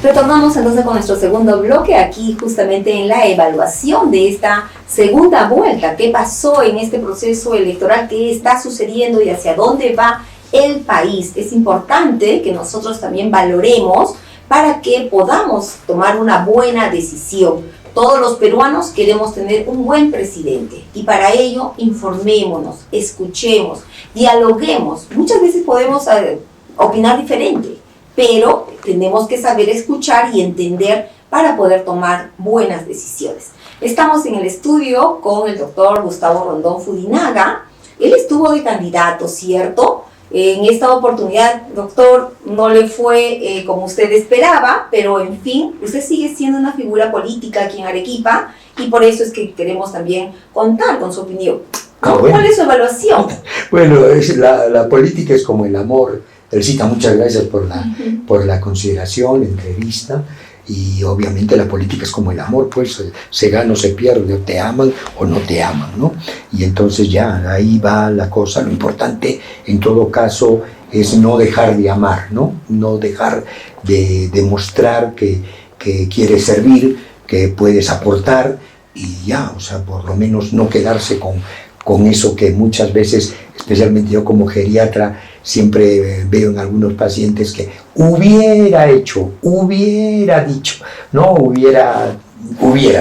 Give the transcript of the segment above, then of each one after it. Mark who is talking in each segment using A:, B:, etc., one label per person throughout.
A: Retornamos entonces con nuestro segundo bloque, aquí justamente en la evaluación de esta segunda vuelta. ¿Qué pasó en este proceso electoral? ¿Qué está sucediendo y hacia dónde va el país? Es importante que nosotros también valoremos para que podamos tomar una buena decisión. Todos los peruanos queremos tener un buen presidente y para ello informémonos, escuchemos, dialoguemos. Muchas veces podemos opinar diferente, pero tenemos que saber escuchar y entender para poder tomar buenas decisiones. Estamos en el estudio con el doctor Gustavo Rondón Fudinaga. Él estuvo de candidato, ¿cierto? En esta oportunidad, doctor, no le fue como usted esperaba, pero en fin, usted sigue siendo una figura política aquí en Arequipa y por eso es que queremos también contar con su opinión. ¿Cuál es su evaluación?
B: Bueno, la política es como el amor. Felicita, muchas gracias por la consideración, entrevista. Y obviamente la política es como el amor, pues se gana o se pierde, o te aman o no te aman, ¿no? Y entonces ya, ahí va la cosa. Lo importante en todo caso es no dejar de amar, ¿no? No dejar de demostrar que quieres servir, que puedes aportar y ya, o sea, por lo menos no quedarse con eso que muchas veces, especialmente yo como geriatra, siempre veo en algunos pacientes que hubiera hecho, hubiera dicho, no hubiera,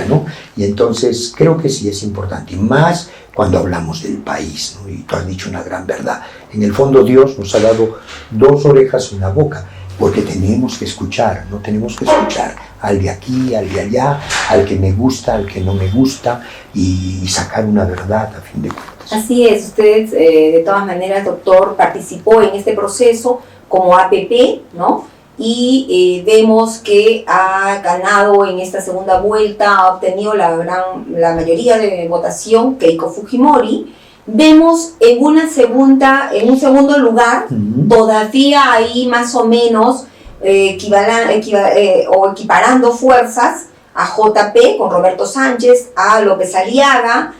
B: ¿no? Y entonces creo que sí es importante, y más cuando hablamos del país, ¿no? Y tú has dicho una gran verdad. En el fondo Dios nos ha dado dos orejas y una boca, porque tenemos que escuchar, no tenemos que escuchar al de aquí, al de allá, al que me gusta, al que no me gusta, y sacar una verdad a fin de cuentas.
A: Así es, usted de todas maneras, doctor, participó en este proceso como APP, ¿no? Y vemos que ha ganado en esta segunda vuelta, ha obtenido la mayoría de votación Keiko Fujimori. Vemos en un segundo lugar, todavía ahí más o menos equiparando fuerzas a JP con Roberto Sánchez, a López Aliaga,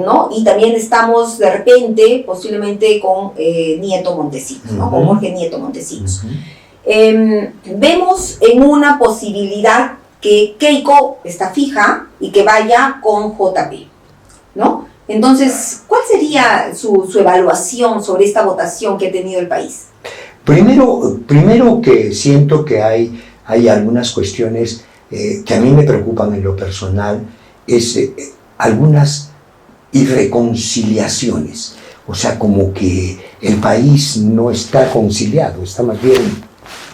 A: ¿no? Y también estamos de repente posiblemente con Nieto Montesinos, ¿no? Con Jorge Nieto Montesinos. Vemos en una posibilidad que Keiko está fija y que vaya con JP, ¿no? Entonces, ¿cuál sería su evaluación sobre esta votación que ha tenido el país?
B: Primero que siento que hay algunas cuestiones que a mí me preocupan en lo personal, es algunas irreconciliaciones, o sea, como que el país no está conciliado, está más bien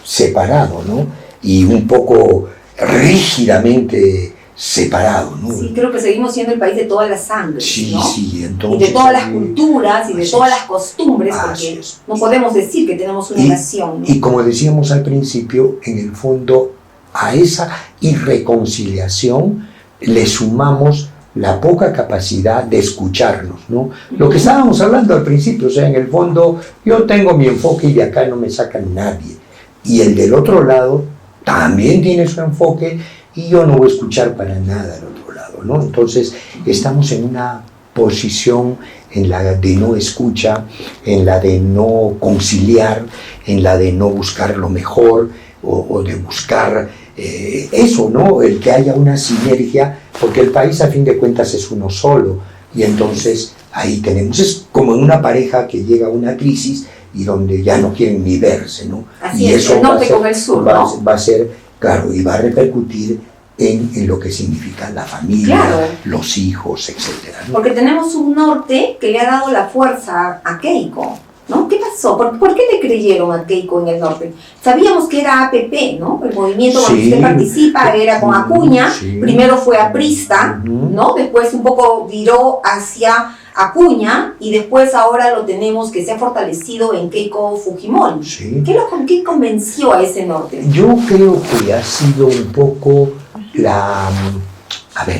B: separado, ¿no? Y un poco rígidamente separado, ¿no?
A: Sí, creo que seguimos siendo el país de todas las sangres,
B: sí,
A: ¿no?
B: Sí, entonces,
A: y de todas las culturas y de todas las costumbres, porque no podemos decir que tenemos una nación, ¿no?
B: Y como decíamos al principio, en el fondo, a esa irreconciliación le sumamos la poca capacidad de escucharnos, ¿no? Lo que estábamos hablando al principio, o sea, en el fondo yo tengo mi enfoque y de acá no me saca nadie. Y el del otro lado también tiene su enfoque y yo no voy a escuchar para nada al otro lado, ¿no? Entonces estamos en una posición en la de no escucha, en la de no conciliar, en la de no buscar lo mejor o de buscar eso, ¿no? El que haya una sinergia, porque el país a fin de cuentas es uno solo y entonces ahí tenemos, es como en una pareja que llega a una crisis y donde ya no quieren ni verse, ¿no?
A: Así
B: y
A: es,
B: eso
A: el norte con el sur, ¿no?
B: Va a ser, claro, y va a repercutir en lo que significa la familia,
A: claro,
B: los hijos, etcétera, ¿no?
A: Porque tenemos un norte que le ha dado la fuerza a Keiko, ¿no? ¿Qué pasó? ¿Por qué le creyeron a Keiko en el norte? Sabíamos que era APP, ¿no? El movimiento con el que usted participa era con Acuña, primero fue aprista, ¿no? Después un poco viró hacia Acuña y después ahora lo tenemos que se ha fortalecido en Keiko Fujimori.
B: Sí.
A: ¿Qué convenció a ese norte?
B: Yo creo que ha sido un poco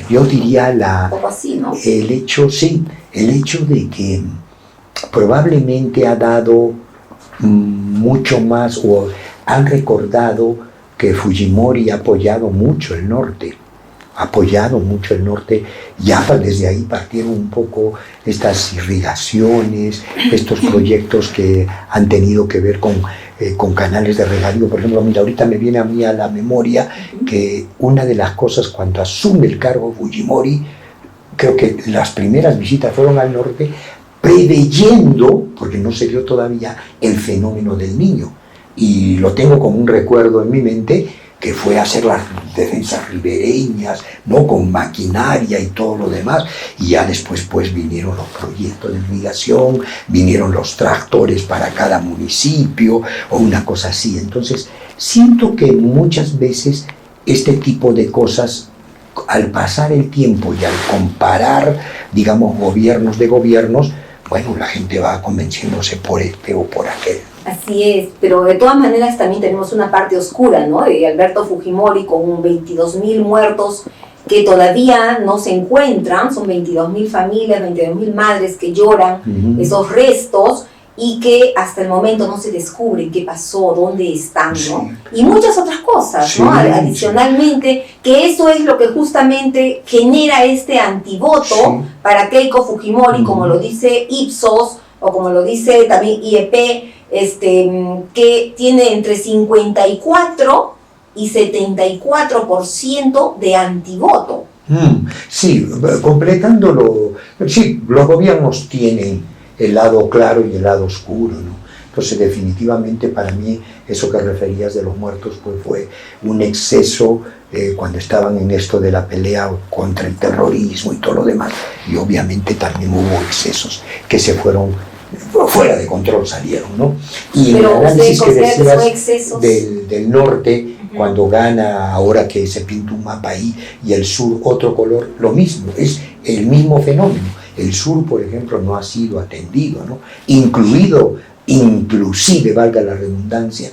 B: yo diría
A: un poco así, ¿no?
B: el hecho de que probablemente ha dado mucho más, o han recordado que Fujimori ha apoyado mucho el norte, ya desde ahí partieron un poco estas irrigaciones, estos proyectos que han tenido que ver con con canales de regadío. Por ejemplo, mira, ahorita me viene a mí a la memoria que una de las cosas cuando asume el cargo Fujimori, creo que las primeras visitas fueron al norte, preveyendo, porque no se dio todavía, el fenómeno del Niño. Y lo tengo como un recuerdo en mi mente, que fue a hacer las defensas ribereñas, ¿no? Con maquinaria y todo lo demás, y ya después pues vinieron los proyectos de irrigación, vinieron los tractores para cada municipio, o una cosa así. Entonces, siento que muchas veces este tipo de cosas, al pasar el tiempo y al comparar, digamos, gobiernos de gobiernos, bueno, la gente va convenciéndose por este o por aquel.
A: Así es, pero de todas maneras también tenemos una parte oscura, ¿no? De Alberto Fujimori con 22.000 muertos que todavía no se encuentran, son 22.000 familias, 22.000 madres que lloran esos restos y que hasta el momento no se descubre qué pasó, dónde están, ¿no? Sí. Y muchas otras cosas, ¿no? Adicionalmente, que eso es lo que justamente genera este antivoto para Keiko Fujimori, como lo dice Ipsos, o como lo dice también IEP, que tiene entre 54 y 74% de antivoto.
B: Sí, completándolo, sí, los gobiernos tienen el lado claro y el lado oscuro, ¿no? Entonces, definitivamente para mí, eso que referías de los muertos, pues fue un exceso cuando estaban en esto de la pelea contra el terrorismo y todo lo demás. Y obviamente también hubo excesos que se fueron fuera de control, salieron, ¿no? Y
A: pero
B: el análisis que decías del norte, cuando gana, ahora que se pinta un mapa ahí, y el sur otro color, lo mismo, es el mismo fenómeno. El sur, por ejemplo, no ha sido atendido, ¿no? Inclusive, valga la redundancia,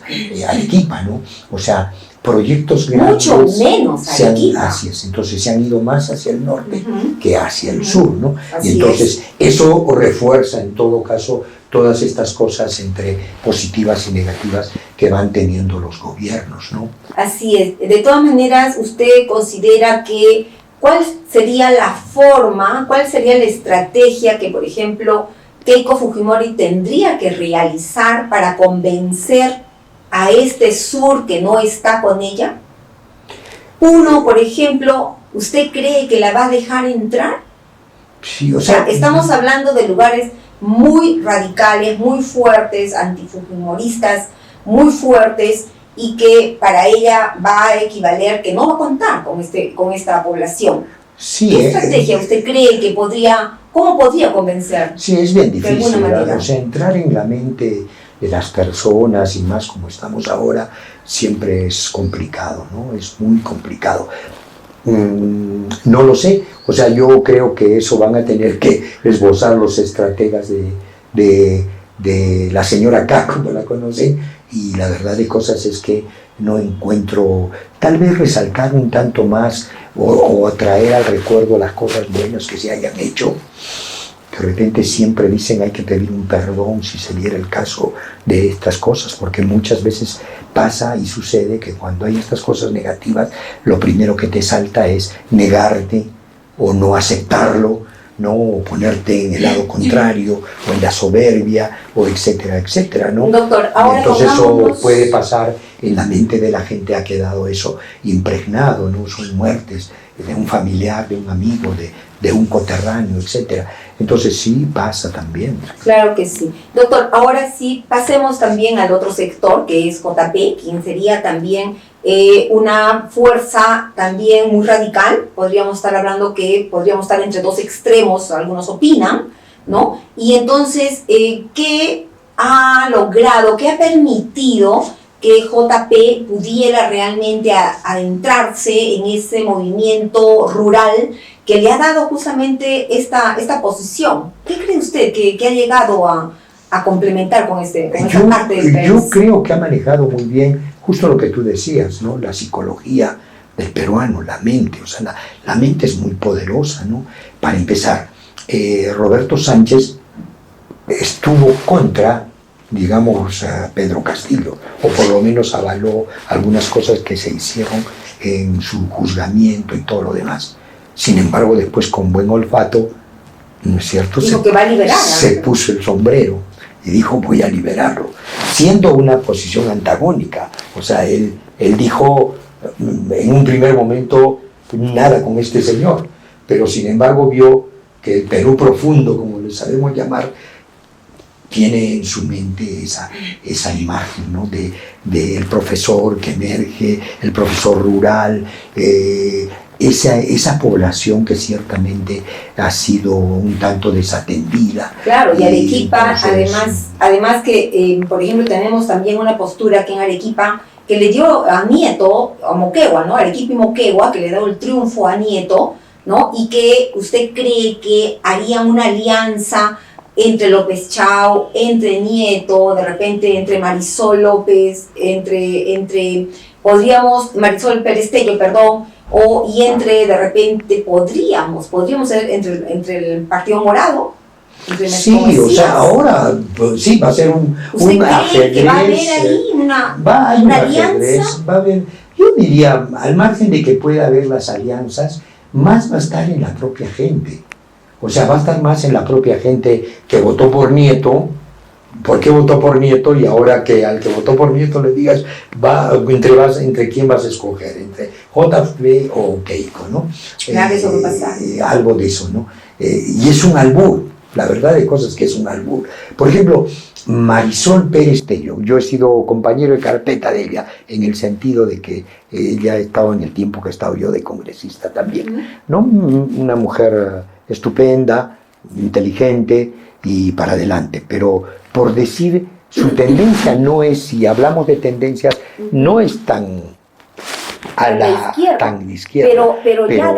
B: Arequipa, ¿no? O sea, proyectos grandes...
A: Mucho menos Arequipa.
B: Así es, entonces se han ido más hacia el norte que hacia el sur, ¿no? Y entonces eso refuerza, en todo caso, todas estas cosas entre positivas y negativas que van teniendo los gobiernos, ¿no?
A: Así es. De todas maneras, ¿usted considera que cuál sería la forma, cuál sería la estrategia que, por ejemplo, Keiko Fujimori tendría que realizar para convencer a este sur que no está con ella? Uno, por ejemplo, ¿usted cree que la va a dejar entrar?
B: Sí,
A: o sea, estamos hablando de lugares muy radicales, muy fuertes, antifujimoristas, muy fuertes, y que para ella va a equivaler que no va a contar con esta población.
B: Sí,
A: ¿qué estrategia usted cree que cómo podría convencer?
B: Sí, es bien difícil, o sea, entrar en la mente de las personas y más como estamos ahora, siempre es complicado, ¿no? Es muy complicado. No lo sé, o sea, yo creo que eso van a tener que esbozar los estrategas de la señora K, como la conocen, y la verdad de cosas es que no encuentro, tal vez resaltar un tanto más o traer al recuerdo las cosas buenas que se hayan hecho. De repente siempre dicen hay que pedir un perdón si se diera el caso de estas cosas, porque muchas veces pasa y sucede que cuando hay estas cosas negativas, lo primero que te salta es negarte o no aceptarlo, ¿no? O ponerte en el lado contrario, o en la soberbia, o etcétera, etcétera, ¿no?
A: Doctor, ahora
B: entonces eso puede pasar, en la mente de la gente ha quedado eso impregnado, ¿no? Son muertes de un familiar, de un amigo, de un coterráneo, etcétera. Entonces sí pasa también.
A: Claro que sí. Doctor, ahora sí, pasemos también al otro sector, que es JP, quien sería también una fuerza también muy radical. Podríamos estar hablando que podríamos estar entre dos extremos, algunos opinan, ¿no? Y entonces, ¿qué ha logrado, qué ha permitido que JP pudiera realmente adentrarse en ese movimiento rural que le ha dado justamente esta posición? ¿Qué cree usted que ha llegado a complementar con esta parte del país?
B: Yo creo que ha manejado muy bien justo lo que tú decías, ¿no? La psicología del peruano, la mente, o sea, la mente es muy poderosa, ¿no? Para empezar, Roberto Sánchez estuvo contra, digamos, a Pedro Castillo, o por lo menos avaló algunas cosas que se hicieron en su juzgamiento y todo lo demás. Sin embargo, después con buen olfato, ¿no es cierto?
A: Dijo que va a liberar, ¿no?
B: Se puso el sombrero y dijo voy a liberarlo, siendo una posición antagónica. O sea, él dijo en un primer momento nada con este señor, pero sin embargo vio que el Perú profundo, como le sabemos llamar, tiene en su mente esa imagen, ¿no? del profesor que emerge, el profesor rural, esa población que ciertamente ha sido un tanto desatendida.
A: Claro, y Arequipa, además que, por ejemplo, tenemos también una postura que en Arequipa, que le dio a Nieto, a Moquegua, ¿no? Arequipa y Moquegua, que le dio el triunfo a Nieto, ¿no? Y que usted cree que harían una alianza entre López Chao, entre Nieto, de repente entre Marisol López, Marisol Perestello, perdón, y entre, de repente, podríamos ser entre el Partido Morado.
B: Sí, o sea, ahora pues, sí, va a ser un ajedrez.
A: ¿Que va a haber ahí una alianza?
B: Va a haber, yo diría, al margen de que pueda haber las alianzas, más va a estar en la propia gente. O sea, va a estar más en la propia gente que votó por Nieto. ¿Por qué votó por Nieto? Y ahora que al que votó por Nieto le digas, entre quién vas a escoger, entre JP o Keiko, ¿no?
A: Claro, eso va a pasar.
B: Algo de eso, ¿no? Y es un albur. La verdad de cosas que es un albur. Por ejemplo, Marisol Perestello, yo he sido compañero de carpeta de ella, en el sentido de que ella ha estado en el tiempo que he estado yo de congresista también, ¿no? Una mujer estupenda, inteligente y para adelante, pero por decir, su tendencia no es, si hablamos de tendencias, no es tan a la izquierda.
A: Pero ya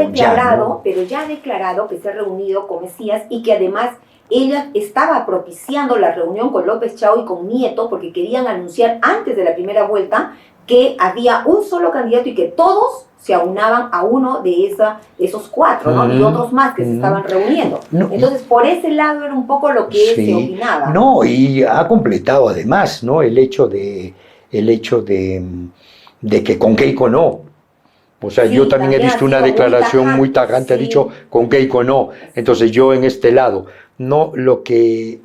A: ha declarado que se ha reunido con Mesías y que además ella estaba propiciando la reunión con López Chao y con Nieto porque querían anunciar antes de la primera vuelta que había un solo candidato y que todos se aunaban a uno de esos cuatro, ¿no? Y otros más que se estaban reuniendo. No, entonces, por ese lado era un poco lo que se opinaba.
B: No, y ha completado además, ¿no? El hecho de que con Keiko no. O sea, sí, yo también he visto una declaración muy tajante, sí. Ha dicho con Keiko no. Entonces yo en este lado, no, lo que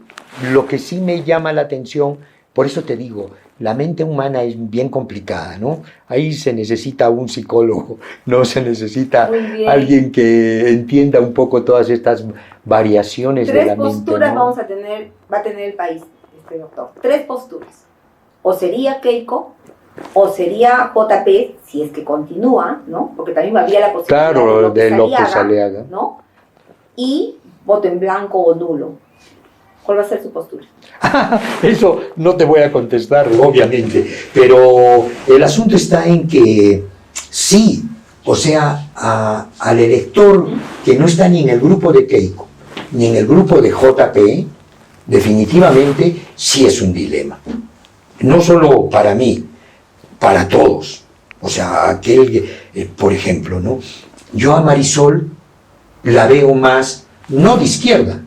B: sí me llama la atención, por eso te digo, la mente humana es bien complicada, ¿no? Ahí se necesita un psicólogo, no se necesita alguien que entienda un poco todas estas variaciones de la mente.
A: 3 posturas, ¿no? Va a tener el país, doctor. 3 posturas. O sería Keiko, o sería JP, si es que continúa, ¿no? Porque también habría la posibilidad de López Aliaga, ¿no? Y voto en blanco o nulo. ¿Cuál va a ser su postura?
B: Eso no te voy a contestar, obviamente, pero el asunto está en que sí, o sea, al elector que no está ni en el grupo de Keiko, ni en el grupo de JP, definitivamente sí es un dilema. No solo para mí, para todos. O sea, por ejemplo, ¿no? Yo a Marisol la veo más, no de izquierda,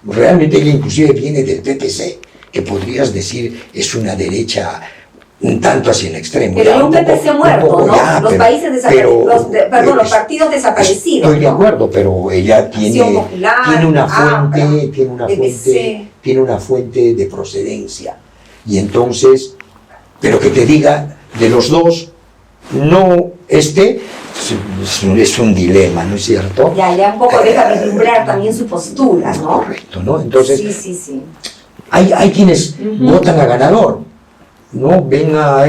B: realmente ella inclusive viene del PPC, que podrías decir es una derecha un tanto hacia el extremo.
A: Pero hay un PPC muerto, ¿no? Ya, los partidos desaparecidos.
B: Estoy de acuerdo, pero ella tiene una fuente de procedencia. Y entonces, pero que te diga, de los dos, no es un dilema, ¿no es cierto?
A: Ya un poco deja vislumbrar también su postura, ¿no?
B: Correcto, ¿no? Entonces,
A: sí.
B: Hay quienes votan a ganador, ¿no? Ven a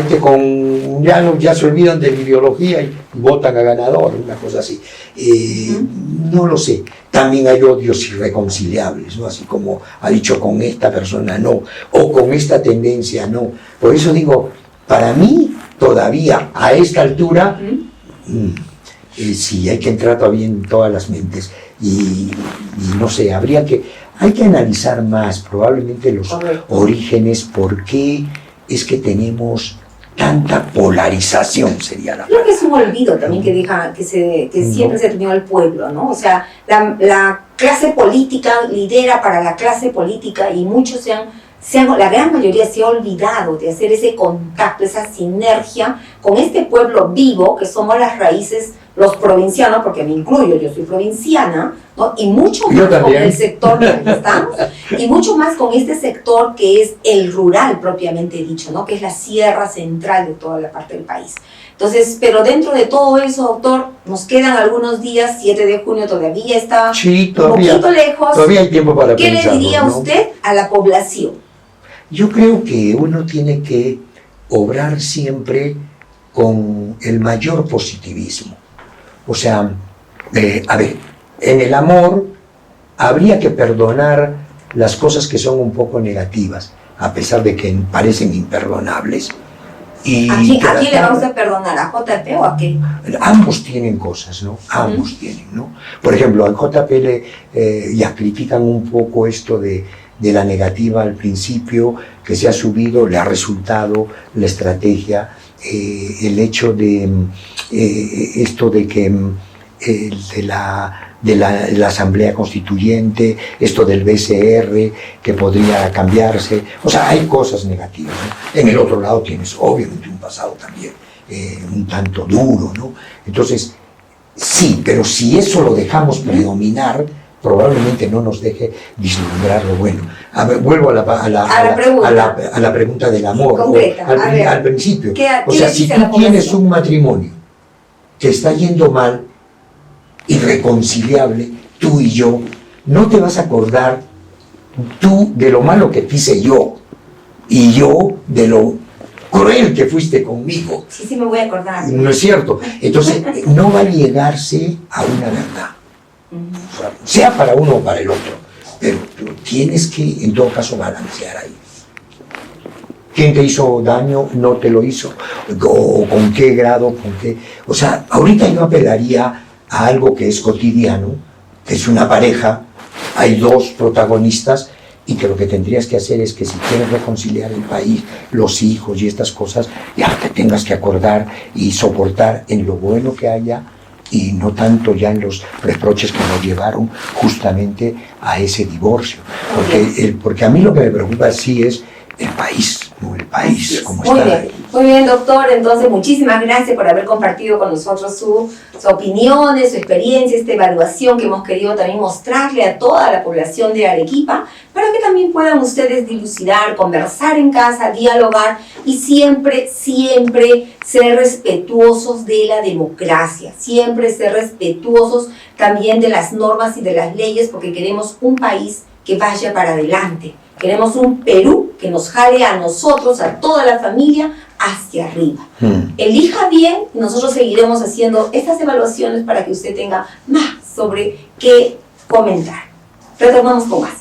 B: ya se olvidan de la ideología y votan a ganador, una cosa así. No lo sé. También hay odios irreconciliables, ¿no? Así como ha dicho con esta persona no, o con esta tendencia no. Por eso digo, para mí, todavía a esta altura, sí, hay que entrar todavía en todas las mentes. Y no sé, hay que analizar más probablemente los orígenes, por qué es que tenemos tanta polarización, sería la
A: Creo que es un olvido también que siempre se ha tenido al pueblo, ¿no? O sea, la clase política lidera para la clase política y muchos se han la gran mayoría se ha olvidado de hacer ese contacto, esa sinergia con este pueblo vivo que somos las raíces, los provincianos, porque me incluyo, yo soy provinciana, ¿no? Y mucho más con el sector en el que estamos, y mucho más con este sector que es el rural propiamente dicho, ¿no? Que es la sierra central de toda la parte del país. Entonces, pero dentro de todo eso, doctor, nos quedan algunos días, 7 de junio todavía está
B: un
A: poquito lejos.
B: Todavía hay tiempo para pensarlo.
A: ¿Qué le diría usted a la población?
B: Yo creo que uno tiene que obrar siempre con el mayor positivismo. O sea, a ver, en el amor habría que perdonar las cosas que son un poco negativas, a pesar de que parecen imperdonables.
A: Y ¿A quién le vamos a perdonar? ¿A JP o a qué?
B: Ambos tienen cosas, ¿no? Ambos tienen, ¿no? Por ejemplo, al JP ya critican un poco esto de la negativa al principio, que se ha subido, le ha resultado la estrategia, el hecho de esto de que de la Asamblea Constituyente, esto del BCR, que podría cambiarse. O sea, hay cosas negativas, ¿no? En el otro lado tienes obviamente un pasado también un tanto duro, ¿no? Entonces, sí, pero si eso lo dejamos predominar, probablemente no nos deje vislumbrar lo bueno. A ver, vuelvo a la pregunta del amor,
A: concreta,
B: al principio. O sea, si tú tienes un matrimonio que está yendo mal, irreconciliable, tú y yo, no te vas a acordar tú de lo malo que te hice yo, y yo de lo cruel que fuiste conmigo.
A: Sí, me voy a acordar.
B: ¿No es cierto? Entonces, no va a llegarse a una verdad, sea para uno o para el otro, pero tienes que, en todo caso, balancear ahí. ¿Quién te hizo daño? ¿No te lo hizo? ¿O con qué grado? ¿Con qué? O sea, ahorita yo apelaría a algo que es cotidiano, que es una pareja, hay dos protagonistas, y que lo que tendrías que hacer es que si quieres reconciliar el país, los hijos y estas cosas, ya te tengas que acordar y soportar en lo bueno que haya, y no tanto ya en los reproches que nos llevaron justamente a ese divorcio. Porque a mí lo que me preocupa sí es el país, ¿no? El país como está.
A: Muy bien, doctor. Entonces, muchísimas gracias por haber compartido con nosotros sus opiniones, su experiencia, esta evaluación que hemos querido también mostrarle a toda la población de Arequipa, para que también puedan ustedes dilucidar, conversar en casa, dialogar y siempre ser respetuosos de la democracia, siempre ser respetuosos también de las normas y de las leyes, porque queremos un país que vaya para adelante. Queremos un Perú que nos jale a nosotros, a toda la familia, hacia arriba. Elija bien, y nosotros seguiremos haciendo estas evaluaciones para que usted tenga más sobre qué comentar. Retornamos con más.